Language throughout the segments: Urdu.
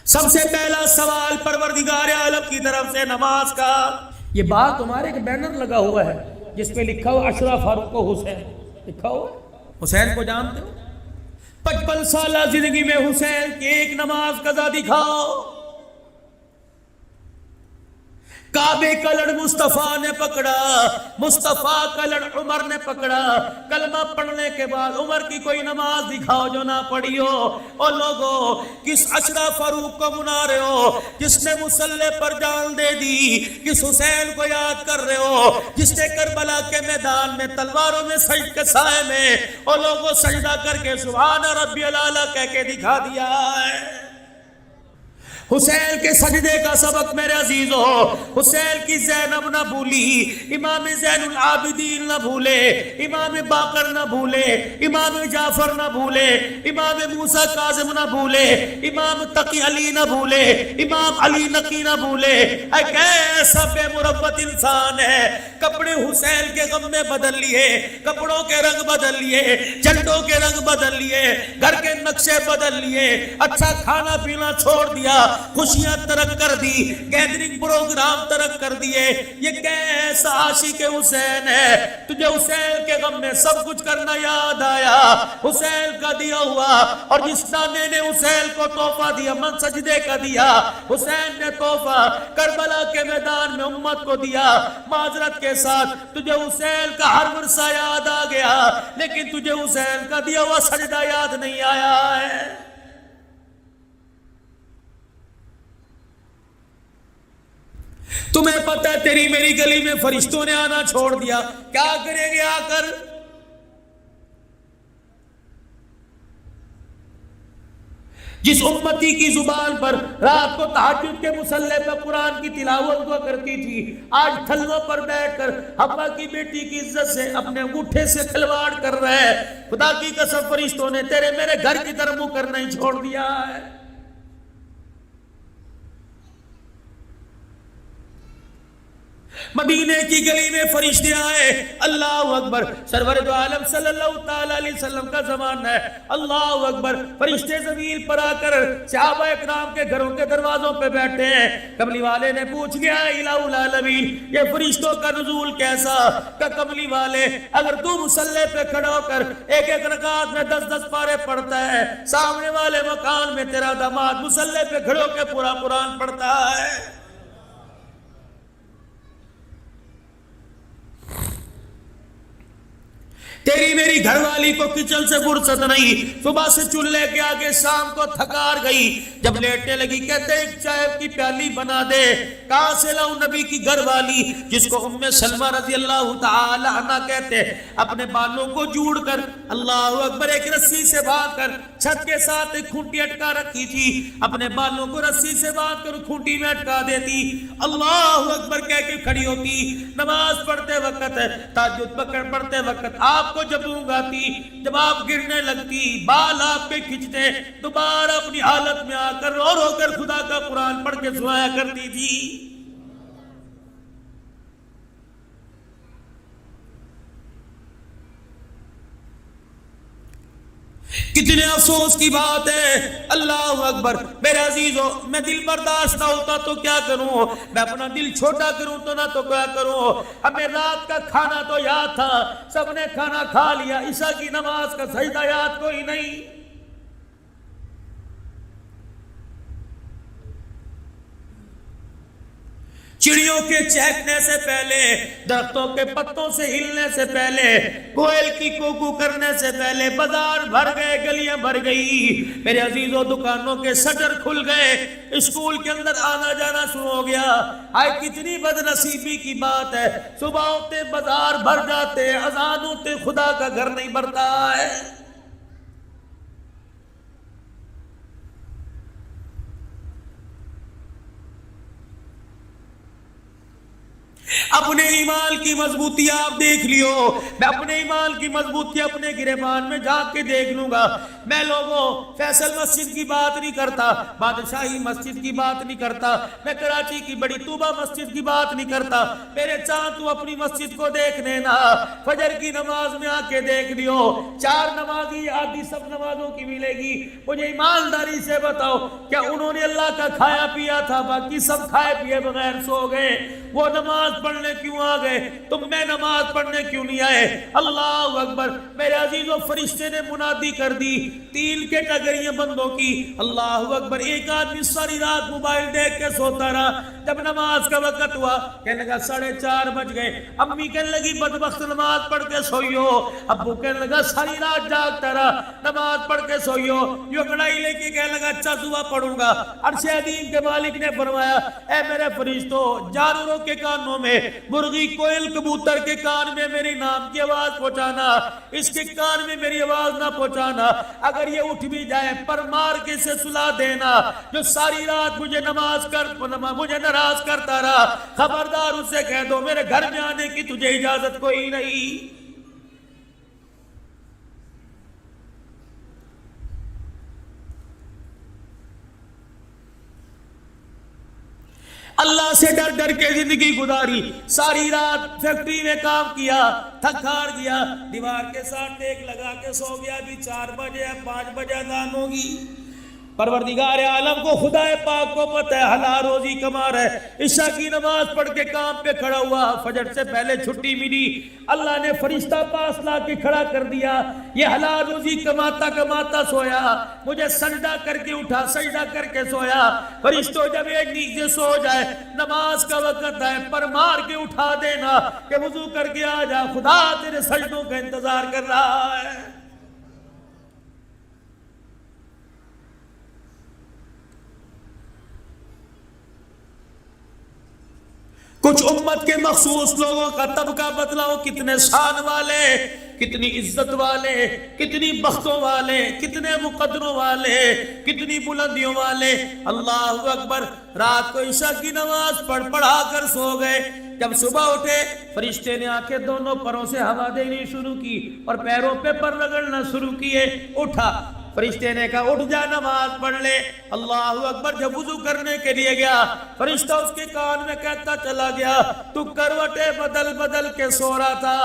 سب سے پہلا سوال پروردگار عالم کی طرف سے نماز کا. یہ بات تمہارے ایک بینر لگا ہوا ہے جس پہ لکھا ہوا اشرف فاروق و حسین لکھا ہوا ہے. حسین کو جانتے ہو؟ 55 سالہ زندگی میں حسین کی ایک نماز قضا دکھاؤ. کعبے کا لڑ مصطفیٰ نے پکڑا، مصطفیٰ کا لڑ عمر نے پکڑا. کلمہ پڑھنے کے بعد عمر کی کوئی نماز دکھاؤ جو نہ پڑھی ہو. اور لوگوں کس اشرف فاروق کو منا رہے ہو جس نے مصلی پر جان دے دی؟ کس حسین کو یاد کر رہے ہو جس نے کربلا کے میدان میں تلواروں میں سجد کے سائے میں اور لوگوں سجدہ کر کے سبحان ربی الاعلیٰ کہہ کے دکھا دیا ہے؟ حسین کے سجدے کا سبق میرے عزیزو، حسین کی زینب نہ بھولی، امام زین العابدین نہ بھولے، امام باقر نہ بھولے، امام جعفر نہ بھولے، امام موسیٰ کاظم نہ بھولے، امام تقی علی نہ بھولے، امام علی نقی نہ بھولے. اے کیسا بے مروت انسان ہے. کپڑے حسین کے غم میں بدل لیے، کپڑوں کے رنگ بدل لیے، جھنڈوں کے رنگ بدل لیے، گھر کے نقشے بدل لیے، اچھا کھانا پینا چھوڑ دیا، خوشیاں ترک کر دی، گیدرنگ پروگرام ترک کر دیے. یہ کیسا عاشق حسین ہے. تجھے حسین کے غم میں سب کچھ کرنا یاد آیا، حسین کا دیا ہوا. اور جس نانے نے حسین کو تحفہ دیا من سجدے کا دیا، حسین نے تحفہ کربلا کے میدان میں امت کو دیا. معذرت کے ساتھ تجھے حسین کا ہر ورثہ یاد آ گیا لیکن تجھے حسین کا دیا ہوا سجدہ یاد نہیں آیا ہے. تمہیں پتہ ہے تیری میری گلی میں فرشتوں نے آنا چھوڑ دیا، کیا کریں گے آ کر؟ جس امتی کی زبان پر رات کو تہجد کے مصلی پہ قرآن کی تلاوت ہوا کرتی تھی، آج تھلوں پر بیٹھ کر حوا کی بیٹی کی عزت سے اپنے انگوٹھے سے کھلواڑ کر رہے ہیں. خدا کی قسم فرشتوں نے تیرے میرے گھر کی طرف منہ کرنا ہی چھوڑ دیا ہے. مدینے کی گلی میں فرشتے آئے، اللہ اکبر، سرور دو عالم صلی اللہ تعالی علیہ وسلم کا زمانہ ہے، اللہ اکبر. فرشتے زمین پر آ کر صحابہ اکرام کے گھروں کے دروازوں پہ بیٹھے ہیں. کملی والے نے پوچھ گیا الہ العالمین یہ فرشتوں کا نزول کیسا؟ کہ کملی والے اگر تو مصلی پہ کھڑا ہو کر ایک ایک رکعت میں 10 پارے پڑھتا ہے، سامنے والے مکان میں تیرا داماد مصلی پہ کھڑو کے پورا قرآن پڑھتا ہے. تیری میری گھر والی کو کچن سے فرصت نہیں، صبح سے چولہے کے آگے شام کو تھکار گئی، جب لیٹنے لگی کہتے ایک چائے کی پیالی بنا دے. کہاں سے لاؤں؟ نبی کی گھر والی جس کو ام سلمہ رضی اللہ تعالی عنہ کہتے، اپنے بالوں کو جوڑ کر اللہ اکبر ایک رسی سے باندھ کر چھت کے ساتھ ایک کھونٹی اٹکا رکھی تھی، اپنے بالوں کو رسی سے باندھ کر کھونٹی میں اٹکا دیتی، اللہ اکبر کہہ کے کھڑی ہوتی. نماز پڑھتے وقت تہجد پڑھتے وقت آپ کو جب اونگ آتی، جب آپ گرنے لگتی، بال آپ پہ کھچتے، دوبارہ اپنی حالت میں آ کر رو رو کر خدا کا قرآن پڑھ کے سنایا کرتی تھی. کتنے افسوس کی بات ہے. اللہ اکبر. میرے عزیزو میں دل برداشت نہ ہوتا تو کیا کروں، میں اپنا دل چھوٹا کروں تو نہ تو کیا کروں. ہمیں رات کا کھانا تو یاد تھا، سب نے کھانا کھا لیا، عشاء کی نماز کا سجدہ یاد کوئی نہیں. چڑیوں کے چہکنے سے پہلے، درختوں کے پتوں سے ہلنے سے پہلے، کوئل کی کوکو کرنے سے پہلے بازار بھر گئے، گلیاں بھر گئی. میرے عزیزوں دکانوں کے شٹر کھل گئے، اسکول کے اندر آنا جانا شروع ہو گیا. آئے کتنی بد نصیبی کی بات ہے، صبح ہوتے بازار بھر جاتے، اذان ہوتے خدا کا گھر نہیں بھرتا ہے. اپنے ایمان کی مضبوطی آپ دیکھ لیو، میں اپنے ایمان کی مضبوطی اپنے گریبان میں جا کے دیکھ لوں گا۔ میں لوگوں فیصل مسجد کی بات نہیں کرتا، بادشاہی مسجد کی بات نہیں کرتا، میں کراچی کی بڑی طوبہ مسجد کی بات نہیں کرتا، میرے چاند تو اپنی مسجد کو دیکھ لینا، فجر کی نماز میں آ کے دیکھ لیو، 4 نمازی آدھی سب نمازوں کی ملے گی۔ مجھے ایمانداری سے بتاؤ، کیا انہوں نے اللہ کا کھایا پیا تھا؟ باقی سب کھائے پیے بغیر سو گئے، وہ نماز پڑھنے کیوں آ گئے؟ تم میں نماز پڑھنے کیوں نہیں آئے؟ اللہ اکبر! میرے عزیزوں، فرشتے نے منادی کر دی، تین کے ٹگریاں بندوں کی، اللہ اکبر! ایک آدمی ساری رات موبائل دیکھ کے سوتا رہا، جب نماز کا وقت ہوا کہنے لگا 4:30 بج گئے، امی کہنے لگی بدبخت نماز پڑھ کے سوئی ہو، ابو کہنے لگا ساری رات جاگتا رہا نماز پڑھ کے سوئی ہو، یہ کڑائی لے کے کہنے لگا اچھا صبح پڑھوں گا۔ عرش عظیم کے مالک نے فرمایا، اے میرے فرشتوں، جانوروں کے کانوں میں، مرغی کوئل کبوتر کے کان میں میری نام کی آواز پہنچانا، اس کے کان میں میری آواز نہ پہنچانا، اگر یہ اٹھ بھی جائے پر مار کے سے سلا دینا، جو ساری رات مجھے مجھے ناراض کرتا رہا، خبردار اسے کہہ دو میرے گھر میں آنے کی تجھے اجازت کوئی نہیں۔ اللہ سے ڈر ڈر کے زندگی گزاری، ساری رات فیکٹری میں کام کیا، تھک ہار گیا، دیوار کے ساتھ ٹیک لگا کے سو گیا، بھی 4 بجے 5 بجے اذان ہوگی۔ پروردگار عالم کو، خدا پاک کو پتہ ہے حلال روزی کما رہا ہے، عشاء کی نماز پڑھ کے کام پہ کھڑا ہوا، فجر سے پہلے چھٹی ملی، اللہ نے فرشتہ پاس لا کے کھڑا کر دیا، یہ حلال روزی کماتا کماتا سویا، مجھے سجدہ کر کے اٹھا، سجدہ کر کے سویا۔ فرشتوں جب ایک نیند سے سو جائے، نماز کا وقت ہے، پر مار کے اٹھا دینا کہ وضو کر کے آ جا، خدا تیرے سجدوں کا انتظار کر رہا ہے۔ کچھ امت کے مخصوص لوگوں کا طبقہ بتلاؤ، کتنے شان والے، کتنی عزت والے، کتنی بختوں والے، کتنے مقدروں والے، کتنی بلندیوں والے، اللہ اکبر! رات کو عشاء کی نماز پڑھا کر سو گئے، جب صبح اٹھے فرشتے نے آ کے دونوں پروں سے ہوا دینی شروع کی اور پیروں پہ پر رگڑنا شروع کیے۔ اٹھا، فرشتے نے کہا اٹھ جا نماز پڑھ لے، اللہ اکبر! جب وضو کرنے کے لیے گیا، فرشتہ اس کے کان میں کہتا چلا گیا، تو کروٹیں بدل بدل کے سو رہا تھا،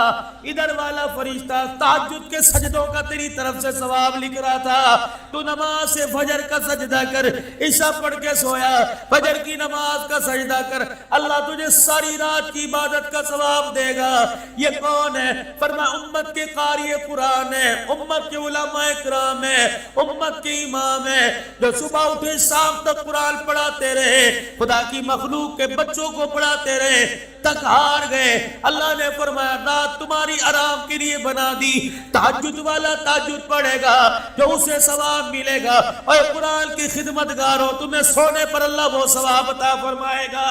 ادھر والا فرشتہ تہجد کے سجدوں کا تیری طرف سے ثواب لکھ رہا تھا، تو نماز سے فجر کا سجدہ کر، عشاء پڑھ کے سویا، فجر کی نماز کا سجدہ کر، اللہ تجھے ساری رات کی عبادت کا ثواب دے گا۔ یہ کون ہے؟ فرمایا امت کے قاری قرآن ہے، امت کے علماء کرام ہے، امت کے امام ہے، جو صبح اٹھے شام تک قرآن پڑھاتے رہے، خدا کی مخلوق کے بچوں کو پڑھاتے رہے، تک ہار گئے۔ اللہ نے فرمایا رات تمہاری آرام کے لیے بنا دی، تہجد والا تہجد پڑھے گا جو اسے ثواب ملے گا، اور قرآن کی خدمتگار ہو، تمہیں سونے پر اللہ وہ ثواب عطا فرمائے گا۔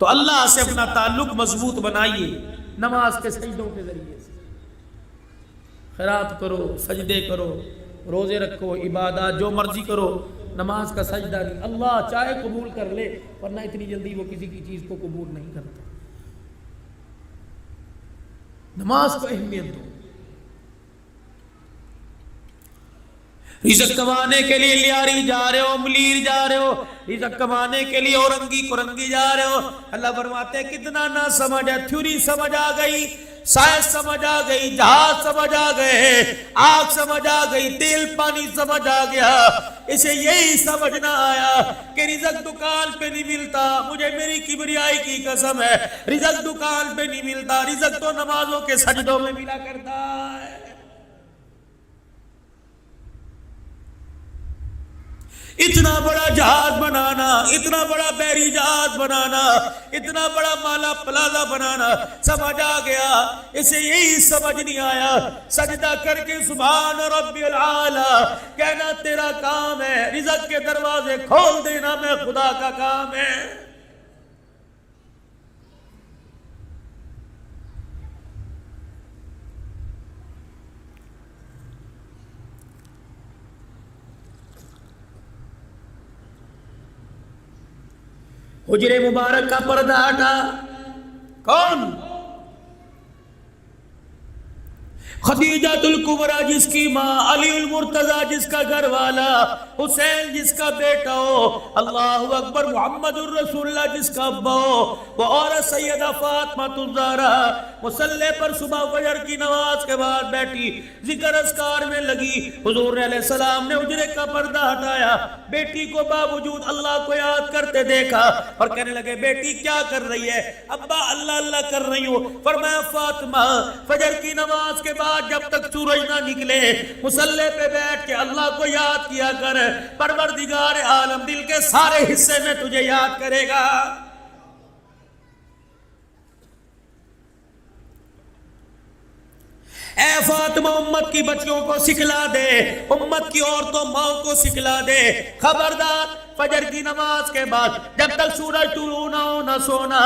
تو اللہ سے اپنا تعلق مضبوط بنائیے نماز کے سجدوں کے ذریعے سے، خیرات کرو، سجدے کرو، روزے رکھو، عبادات جو مرضی کرو، نماز کا سجدہ نہیں، اللہ چاہے قبول کر لے، ورنہ اتنی جلدی وہ کسی کی چیز کو قبول نہیں کرتا۔ نماز کو اہمیت دو۔ رزق کمانے کے لیے لیاری جا رہے ہو، ملیر جا رہے ہو، رزق کمانے کے لیے اورنگی کرنگی جا رہے ہو، اللہ فرماتے ہیں کتنا نہ سمجھ ہے، تھیوری سمجھ آ گئی، سائنس سمجھ آ گئی، جہاز سمجھ آ گئے، آگ سمجھ آ گئی، تیل پانی سمجھ آ گیا، اسے یہی سمجھ نہ آیا کہ رزق دکان پہ نہیں ملتا، مجھے میری کبریائی کی قسم ہے، رزق دکان پہ نہیں ملتا، رزق تو نمازوں کے سجدوں میں ملا کرتا ہے۔ اتنا بڑا جہاز بنانا، اتنا بڑا بحری جہاز بنانا، اتنا بڑا مالا پلازا بنانا سمجھ آ گیا، اسے یہی سمجھ نہیں آیا سجدہ کر کے سبحان ربی العالی کہنا تیرا کام ہے، رزق کے دروازے کھول دینا میں خدا کا کام ہے۔ حجرے مبارک کا پردہ ہٹا. کون؟ خدیجۃ الکبریٰ جس کی ماں، علی المرتضیٰ جس کا گھر والا، حسین جس کا بیٹا ہو، اللہ اکبر، محمد الرسول اللہ جس کا ابا ہو، وہ عورت سیدہ فاطمہ الزہرا مصلی پر صبح فجر کی نماز کے بعد بیٹھی ذکر اذکار میں لگی. حضور علیہ السلام نے حجرے کا پردہ ہٹایا، بیٹی کو باوجود اللہ کو یاد کرتے دیکھا اور کہنے لگے بیٹی کیا کر رہی ہے؟ ابا اللہ اللہ کر رہی ہوں. فرمایا فاطمہ فجر کی نماز کے بعد جب تک سورج نہ نکلے مصلی پہ بیٹھ کے اللہ کو یاد کیا کر، پروردگار عالم دل کے سارے حصے میں تجھے یاد کرے گا. اے فاطمہ امت کی بچیوں کو سکھلا دے، امت کی عورتوں ماؤں کو سکھلا دے، خبردار فجر کی نماز کے بعد جب تک سورج طلوع نہ ہو نہ سونا.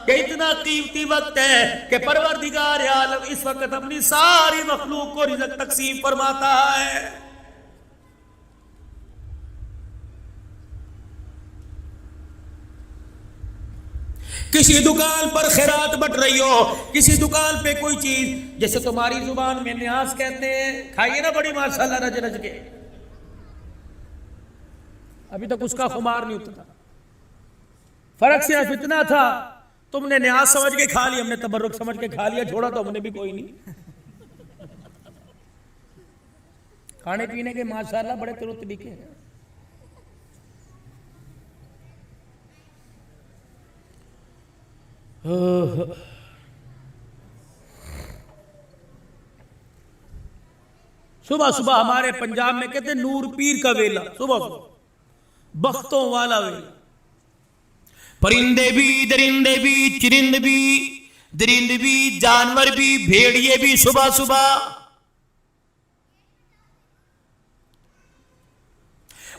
یہ اتنا قیمتی وقت ہے کہ پروردگار عالم اس وقت اپنی ساری مخلوق کو رزق تقسیم فرماتا ہے. کسی دکان پر خیرات بٹ رہی ہو، کسی دکان پہ کوئی چیز، جیسے تمہاری زبان میں نیاز کہتے ہیں، کھائیے نا بڑی ماشاءاللہ رج رج کے. ابھی تک اس کا خمار نہیں اترا. فرق صرف اتنا تھا تم نے نیاز سمجھ کے کھا لی، ہم نے تبرک سمجھ کے کھا لیا، چھوڑا تو ہم نے بھی کوئی نہیں. کھانے پینے کے ماشاءاللہ بڑے طرح طریقے ہیں. صبح صبح ہمارے پنجاب میں کہتے ہیں نور پیر کا ویلا، صبح صبح بختوں والا ویلا. پرندے بھی، درندے بھی، چرند بھی، درند بھی، جانور بھی، بھیڑیے بھی صبح صبح.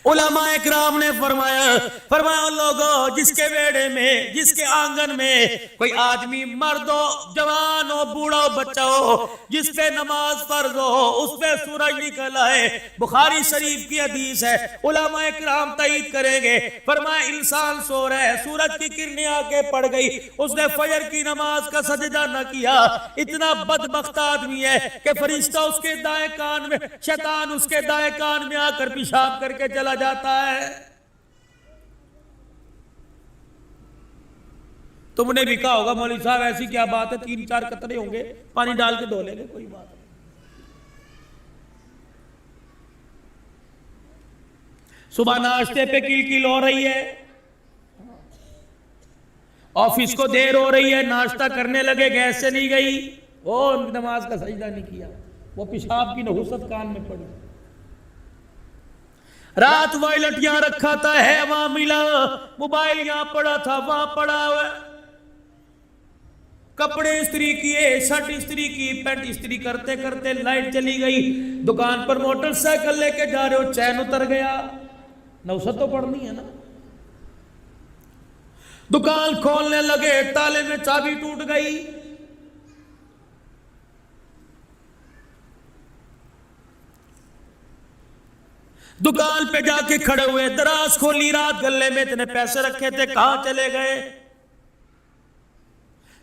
علماء اکرام نے فرمایا لوگوں جس کے بیڑے میں، جس کے آنگن میں کوئی آدمی مرد ہو، جوان ہو، بوڑھا ہو، بچہ ہو، جس پہ نماز فرض ہو، اس پہ سورج نکل آئے. بخاری شریف کی حدیث ہے، علماء اکرام تائید کریں گے. فرمایا انسان سو رہا ہے، سورج کی کرنیں آ کے پڑ گئی، اس نے فجر کی نماز کا سجدہ نہ کیا. اتنا بدبخت آدمی ہے کہ فرشتہ اس کے دائیں کان میں، شیطان اس کے دائیں کان میں آ کر پیشاب کر کے چلا جاتا ہے. تم نے بھی کہا ہوگا مولوی صاحب ایسی کیا بات ہے، 3-4 قطرے ہوں گے پانی ڈال کے دھو لیں گے، کوئی بات نہیں. صبح ناشتے پہ کیل کیل ہو رہی ہے، آفس کو دیر ہو رہی ہے، ناشتہ کرنے لگے گیس سے نہیں گئی، وہ نماز کا سجدہ نہیں کیا، وہ پیشاب کی نحوست کان میں پڑی. رات وائلٹ یہاں رکھا تھا، ہے وہاں ملا، موبائل یہاں پڑا تھا وہاں پڑا ہوا، کپڑے استری کیے، شرٹ استری کی، پینٹ استری کرتے کرتے لائٹ چلی گئی. دکان پر موٹر سائیکل لے کے جا رہے ہو، چین اتر گیا، نوست تو پڑنی ہے نا. دکان کھولنے لگے، تالے میں چابی ٹوٹ گئی. دکان پہ جا کے کھڑے ہوئے، دراز کھولی، رات گلے میں اتنے پیسے رکھے تھے کہاں چلے گئے؟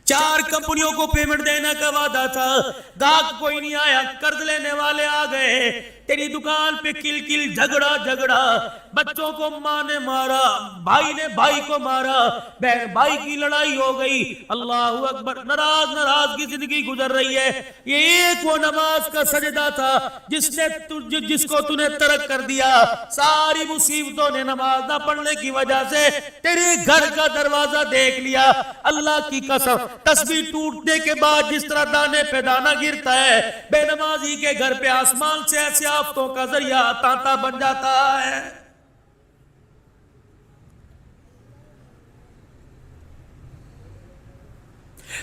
4 کمپنیوں کو پیمنٹ دینے کا وعدہ تھا، گاہک کوئی نہیں آیا، قرض لینے والے آ گئے. تیری دکان پہ کل کل، جھگڑا، بچوں کو ماں نے مارا، بھائی نے بھائی کو مارا، بہن بھائی کی لڑائی ہو گئی. اللہ اکبر، ناراض کی زندگی گزر رہی ہے. یہ ایک وہ نماز کا سجدہ تھا جس کو تو نے ترک کر دیا. ساری مصیبتوں نے نماز نہ پڑھنے کی وجہ سے تیرے گھر کا دروازہ دیکھ لیا. اللہ کی قسم، تسبیح ٹوٹنے کے بعد جس طرح دانے پہ دانہ گرتا ہے، بے نمازی کے گھر پہ آسمان سے ایسے آفتوں کا ذریعہ تانتا بن جاتا ہے.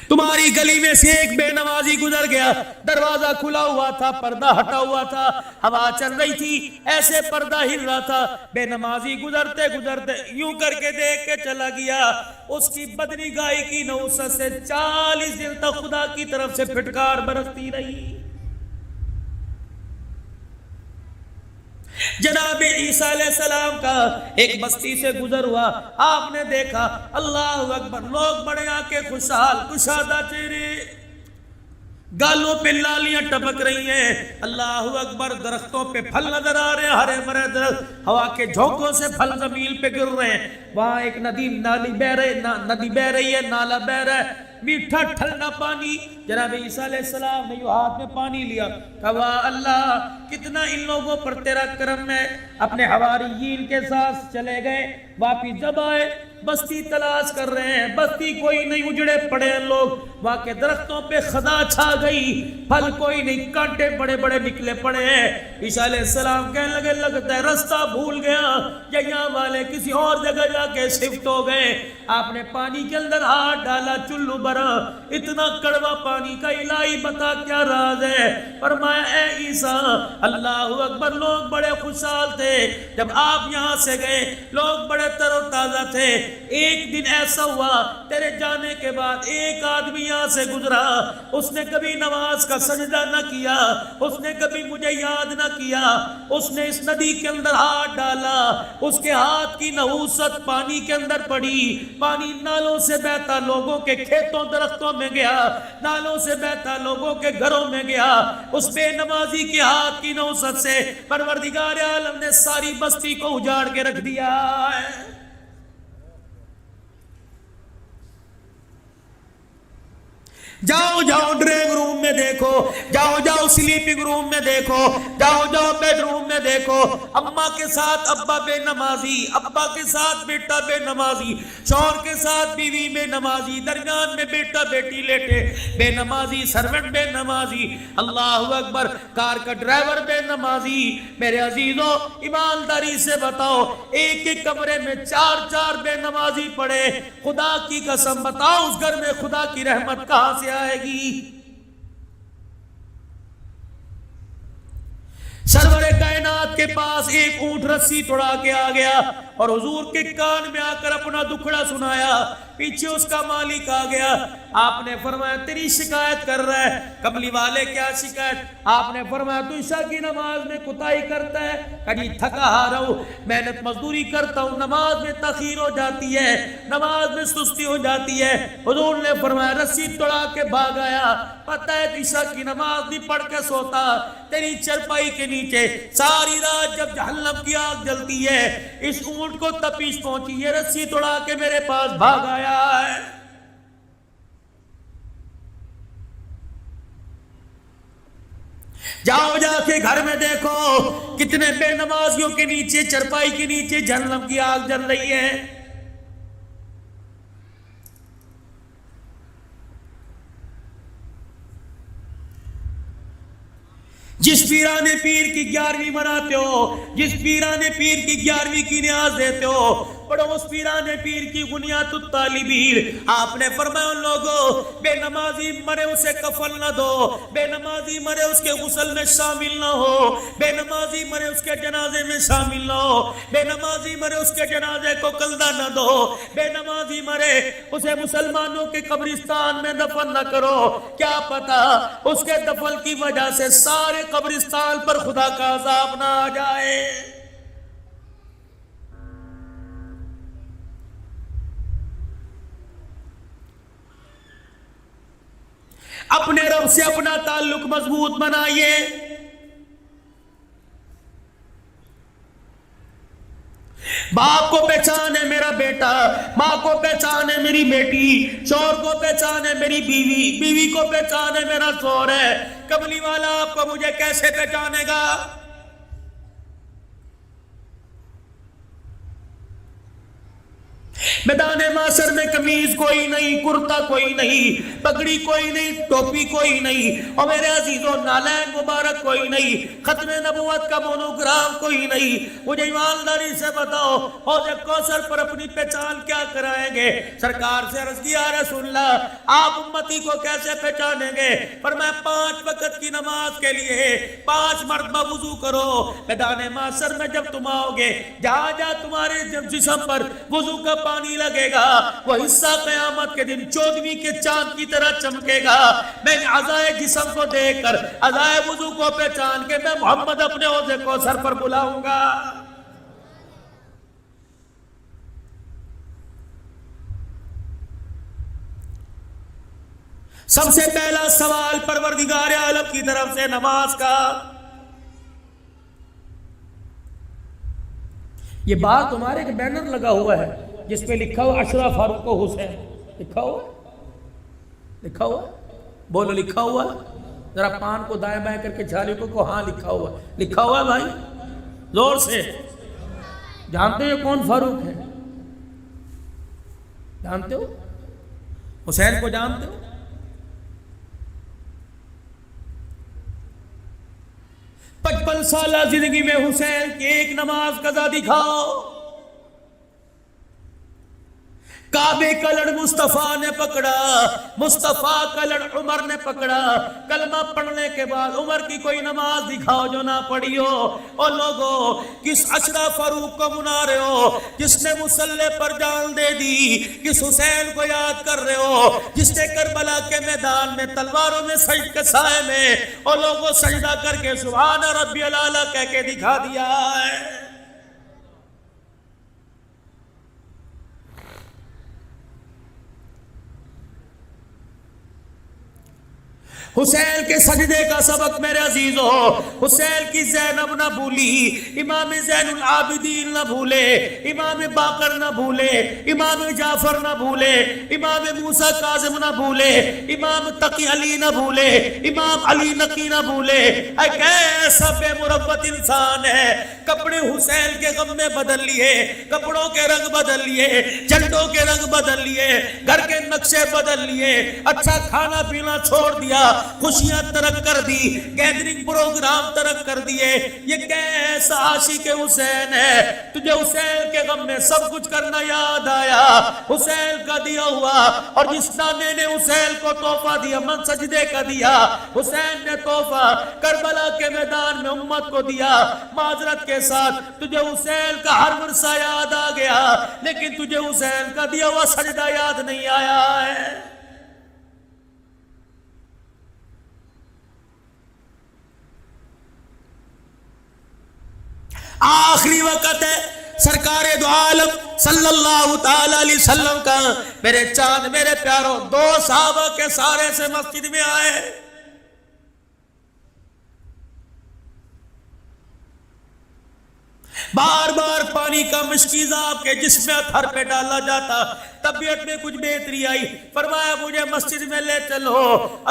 تمہاری گلی میں سے ایک بے نمازی گزر گیا، دروازہ کھلا ہوا تھا، پردہ ہٹا ہوا تھا، ہوا چل رہی تھی، ایسے پردہ ہل رہا تھا. بے نمازی گزرتے یوں کر کے دیکھ کے چلا گیا. اس کی بدنگاہی کی نحوست سے 40 دن تک خدا کی طرف سے پھٹکار برستی رہی. جناب عیسیٰ علیہ السلام کا ایک بستی سے گزر ہوا، آپ نے دیکھا اللہ اکبر لوگ بڑے آنکھیں خوشحال کشادہ چہرے، گالوں پہ لالیاں ٹپک رہی ہیں، اللہ اکبر درختوں پہ پھل نظر آ رہے ہیں، ہرے بھرے درخت، ہوا کے جھونکوں سے پھل زمین پہ گر رہے ہیں، وہاں ایک ندی بہ رہی ہے، نالا بہ رہا ہے، میٹھا ٹھنڈا پانی۔ جناب عیسیٰ علیہ السلام نے ہاتھ میں پانی لیا، کہا واہ اللہ کتنا ان لوگوں پر تیرا کرم ہے، اپنے حواریین کے ساتھ چلے گئے، واپس جب آئے بستی تلاش کر رہے ہیں، بستی کوئی نہیں، اجڑے پڑے ہیں لوگ، وہاں کے درختوں پہ خزاں چھا گئی، پھل کوئی نہیں، کانٹے بڑے بڑے نکلے پڑے ہیں۔ عیسیٰ علیہ السلام کہنے لگے لگتا ہے رستہ بھول گیا، یہاں والے کسی اور جگہ جا کے شفٹ ہو گئے۔ آپ نے پانی کے اندر ہاتھ ڈالا، چلو برا، اتنا کڑوا پانی کا الہی بتا کیا راز ہے؟ فرمایا اے عیسیٰ اللہ اکبر لوگ بڑے خوشحال تھے جب آپ یہاں سے گئے، لوگ بڑے تر و تازہ تھے، ایک دن ایسا ہوا تیرے جانے کے بعد ایک آدمی یہاں سے گزرا، اس نے کبھی نماز کا سجدہ نہ کیا، اس نے کبھی مجھے یاد نہ کیا، اس نے اس ندی کے اندر ہاتھ ڈالا، اس کے ہاتھ کی نحوست پانی کے اندر پڑی، پانی نالوں سے بہتا لوگوں کے کھیتوں درختوں میں گیا، نالوں سے بہتا لوگوں کے گھروں میں گیا، اس بے نمازی کے ہاتھ کی نحوست سے پروردگار عالم نے ساری بستی کو اجاڑ کے رکھ دیا ہے۔ جاؤ جاؤ ڈرائنگ روم میں دیکھو، جاؤ جاؤ سلیپنگ روم میں دیکھو، جاؤ جاؤ بیڈ روم میں دیکھو، اماں کے ساتھ ابا بے نمازی، ابا کے ساتھ بیٹا بے نمازی، شوہر کے ساتھ بیوی بے نمازی، درمیان میں بیٹا بیٹی لیٹے بے نمازی، سرونٹ بے نمازی، اللہ اکبر کار کا ڈرائیور بے نمازی۔ میرے عزیزوں ایمانداری سے بتاؤ ایک ایک کمرے میں چار چار بے نمازی پڑے، خدا کی قسم بتاؤ اس گھر میں خدا کی رحمت کہاں سے آئے گی؟ سرور کائنات کے پاس ایک اونٹ رسی توڑا کے آ گیا اور حضور کے کان میں آ کر اپنا دکھڑا سنایا، پیچھے اس کا مالک آ گیا، آپ نے فرمایا تیری شکایت کر رہا ہے، کملی والے کیا شکایت؟ آپ نے فرمایا تو عشاء کی نماز میں کوتاہی کرتا ہے، کہیں تھکا ہارا ہوں، محنت مزدوری کرتا ہوں، نماز میں تاخیر ہو جاتی ہے، نماز میں سستی ہو جاتی ہے۔ حضور نے فرمایا رسی توڑا کے بھاگ آیا، پتہ ہے عشاء کی نماز نہیں پڑھ کے سوتا، تیری چرپائی کے نیچے ساری رات جب جہنم کی آگ جلتی ہے اس اونٹ کو تپش پہنچی، یہ رسی توڑا کے میرے پاس بھاگ آیا ہے۔ جاؤ جا کے گھر میں دیکھو کتنے بے نمازیوں کے نیچے چرپائی کے نیچے جہنم کی آگ جل رہی ہے۔ جس پیرانے پیر کی 11ویں مناتے ہو، جس پیرانے پیر کی 11ویں کی نیاز دیتے ہو، پڑھو اس پیرانے پیر کی غنیات الطالبین۔ آپ نے فرمایا ان لوگوں بے نمازی مرے اسے کفن نہ دو، بے نمازی مرے اس کے غسل میں شامل نہ ہو، بے نمازی مرے اس کے جنازے میں شامل نہ ہو، بے نمازی مرے اس کے جنازے کو کلدہ نہ دو، بے نمازی مرے اسے مسلمانوں کے قبرستان میں دفن نہ کرو، کیا پتا اس کے دفن کی وجہ سے سارے قبرستان پر خدا کا عذاب نہ آ جائے۔ اپنے رب سے اپنا تعلق مضبوط بنائیے۔ باپ کو پہچان ہے میرا بیٹا، ماں کو پہچان ہے میری بیٹی، شوہر کو پہچان ہے میری بیوی، بیوی کو پہچان ہے میرا شوہر ہے، کملی والا آپ کو مجھے کیسے پہچانے گا؟ میدان معاشر میں قمیض کوئی نہیں، کرتا کوئی نہیں، پگڑی کوئی نہیں، ٹوپی کوئی نہیں، اور میرے عزیزوں نالین مبارک کوئی نہیں، ختم نبوت کا مونوگرام کوئی نہیں۔ مجھے ایمانداری سے بتاؤ حوض کوثر پر اپنی پہچان کیا کرائیں گے؟ سرکار سے عرض کیا رسول اللہ آپ امتی کو کیسے پہچانیں گے؟ فرمایا 5 وقت کی نماز کے لیے 5 مرتبہ وضو کرو، میدان معاشر میں جب تم آؤ گے جہاں جہاں تمہارے جسم پر وضو کا پانی نہیں لگے گا، وہ حصہ قیامت کے دن 14ویں کے چاند کی طرح چمکے گا۔ میں نے اعضائے جسم کو دیکھ کر، اعضائے وضو کو پہچان کے میں محمد اپنے حوض کوثر پر بلاؤں گا۔ سب سے پہلا سوال پروردگار عالم کی طرف سے نماز کا۔ یہ بات تمہارے ایک بینر لگا ہوا ہے جس پہ لکھا ہوا اشرف فاروق و حسین، لکھا ہوا، لکھا ہوا، بولو لکھا ہوا، ذرا پان کو دائیں بائیں کر کے جھالی کو ہاں لکھا ہوا، لکھا ہوا ہے بھائی، زور سے۔ جانتے ہو کون فاروق ہے؟ جانتے ہو؟ حسین کو جانتے ہو؟ پچپن سالہ زندگی میں حسین کی ایک نماز قضا دکھاؤ۔ کعبے کا لڑ مصطفیٰ نے پکڑا، مصطفیٰ کا لڑ عمر نے پکڑا، کلمہ پڑھنے کے بعد عمر کی کوئی نماز دکھاؤ جو نہ پڑھی ہو۔ اور لوگوں کس اشرف فاروق کو منا رہے ہو جس نے مصلی پر جان دے دی؟ کس حسین کو یاد کر رہے ہو جس نے کربلا کے میدان میں تلواروں میں سجد کے سائے میں اور لوگوں سجدہ کر کے سبحان ربی الاعلیٰ کہہ کے دکھا دیا ہے؟ حسین کے سجدے کا سبق میرے عزیزو، حسین کی زینب نہ بھولی، امام زین العابدین نہ بھولے، امام باقر نہ بھولے، امام جعفر نہ بھولے، امام موسیٰ کاظم نہ بھولے، امام تقی علی نہ بھولے، امام علی نقی نہ بھولے۔ ایک ایسا بے مروت انسان ہے، کپڑے حسین کے غم میں بدل لیے، کپڑوں کے رنگ بدل لیے، جھنڈوں کے رنگ بدل لیے، گھر کے نقشے بدل لیے، اچھا کھانا پینا چھوڑ دیا، خوشیاں ترک کر دی، گیدرنگ پروگرام ترک کر دیے۔ یہ کیسا عاشق حسین ہے؟ تجھے حسین کے غم میں سب کچھ کرنا یاد آیا، حسین کا دیا ہوا۔ اور جس نانے نے حسین کو تحفہ دیا، من سجدے کا دیا، حسین نے تحفہ کربلا کے میدان میں امت کو دیا۔ معذرت کے ساتھ تجھے حسین کا ہر ورثہ یاد آ گیا، لیکن تجھے حسین کا دیا ہوا سجدہ یاد نہیں آیا ہے۔ آخری وقت ہے سرکار دو عالم صلی اللہ تعالی علیہ وسلم کا، میرے چاند میرے پیاروں، 2 صحابہ کے سارے سے مسجد میں آئے۔ بار بار پانی کا مشکیزاب کے جسم میں ہتھر پہ ڈالا جاتا، طبیعت میں کچھ بہتری آئی، فرمایا مجھے مسجد میں لے چلو۔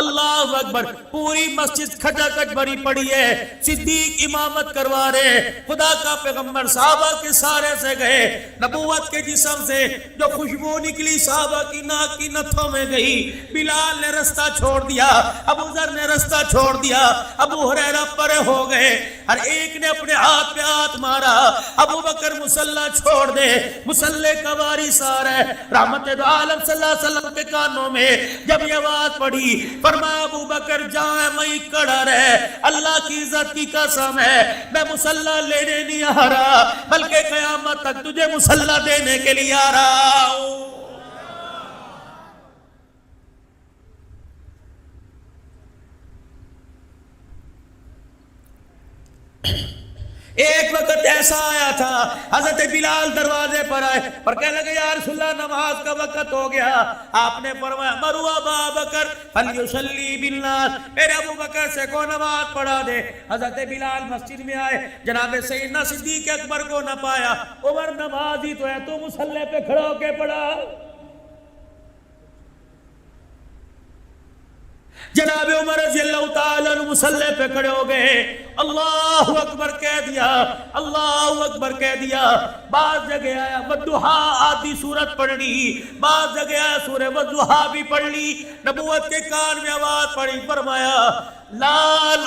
اللہ اکبر، پوری مسجد کھچا کھچ بھری پڑی ہے، صدیق امامت کروا رہے، خدا کا پیغمبر صحابہ کے سارے سے گئے، نبوت کے جسم سے جو خوشبو نکلی صحابہ کی ناک کی نتھوں میں گئی۔ بلال نے رستہ چھوڑ دیا، ابو ذر نے رستہ چھوڑ دیا، ابو ہریرہ پرے ہو گئے، ہر ایک نے اپنے ہاتھ پہ ہاتھ مارا۔ ابو بکر مصلی چھوڑ دے، مصلی کا وارث آ رہا ہے۔ رحمت دو عالم صلی اللہ علیہ وسلم کے کانوں میں جب یہ آواز پڑی، فرمایا ابو بکر جائیں میں کھڑا رہے، اللہ کی عزت کی قسم ہے میں مصلی لینے نہیں آ رہا، بلکہ قیامت تک تجھے مصلی دینے کے لیے آ رہا ہوں۔ ایک وقت ایسا آیا تھا، حضرت بلال دروازے پر آئے اور کہنے لگے یا رسول اللہ نماز کا وقت ہو گیا۔ آپ نے فرمایا مرو ابا بکر فلیصلی بالناس، میرے ابو بکر سے کو نماز پڑھا دے۔ حضرت بلال مسجد میں آئے، جناب سیدنا صدیق اکبر کو نہ پایا۔ عمر نماز ہی تو ہے، تو مصلی پہ کھڑا ہو کے پڑھا۔ جناب عمر رضی اللہ تعالیٰ عنہ مصلی پہ کھڑے ہو گئے، اللہ اکبر کہہ دیا، اللہ اکبر کہہ دیا۔ بعض جگہ آیا والضحیٰ آدھی سورت پڑھ لی، بعض جگہ آیا سورہ والضحیٰ بھی پڑھ لی۔ نبوت کے کان میں آواز پڑی، فرمایا لا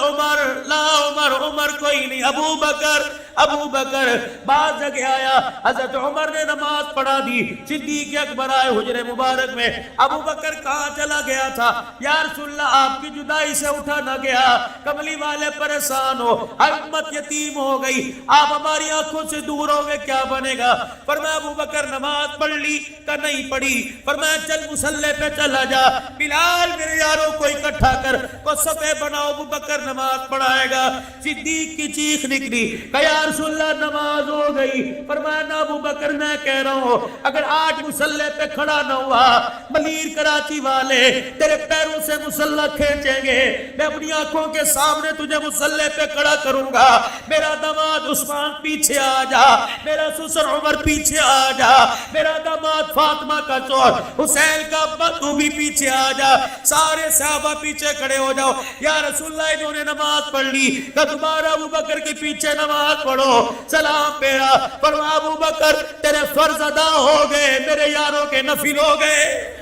عمر، لا عمر، عمر کوئی نہیں، ابو بکر ابو بکر بعد جگہ آیا، حضرت عمر نے نماز پڑھا دی، صدیق اکبر آئے حجرے مبارک میں، ابو بکر کہاں چلا گیا تھا؟ یا رسول اللہ آپ کی جدائی سے اٹھا نہ گیا، کملی والے پریشان ہو، امت یتیم ہو گئی، آپ ہماری آنکھوں سے دور ہو گئے، کیا بنے گا؟ فرمایا ابو بکر نماز پڑھ لی کہ نہیں پڑھی؟ فرمایا چل مصلی پہ چلا جا، بلال میرے یاروں کو اکٹھا کر کو صفے بناؤ، ابو بکر نماز پڑھائے گا۔ صدیق کی چیخ نکلی کہ یا رسول اللہ نماز ہو گئی۔ فرمایا نہ ابو بکر میں کہہ رہا ہوں اگر آج مصلی پہ کھڑا نہ ہوا ملیر کراچی والے تیرے پیروں سے مصلی کھینچیں گے، میں اپنی آنکھوں کے سامنے تجھے مصلی پہ کھڑا کروں گا۔ میرا داماد عثمان پیچھے آ جا، میرا سسر عمر پیچھے آ جا، میرا داماد فاطمہ کا شوہر حسین کا ابا تو بھی پیچھے آ جا، سارے صحابہ پیچھے کھڑے ہو جاؤ۔ یا رسول اللہ انہوں نے نماز پڑھ لی کہ دوبارہ ابو بکر کے پیچھے نماز پڑھو، سلام پیرا۔ فرمایا ابو بکر تیرے فرض ادا ہو گئے، میرے یاروں کے نفل ہو گئے۔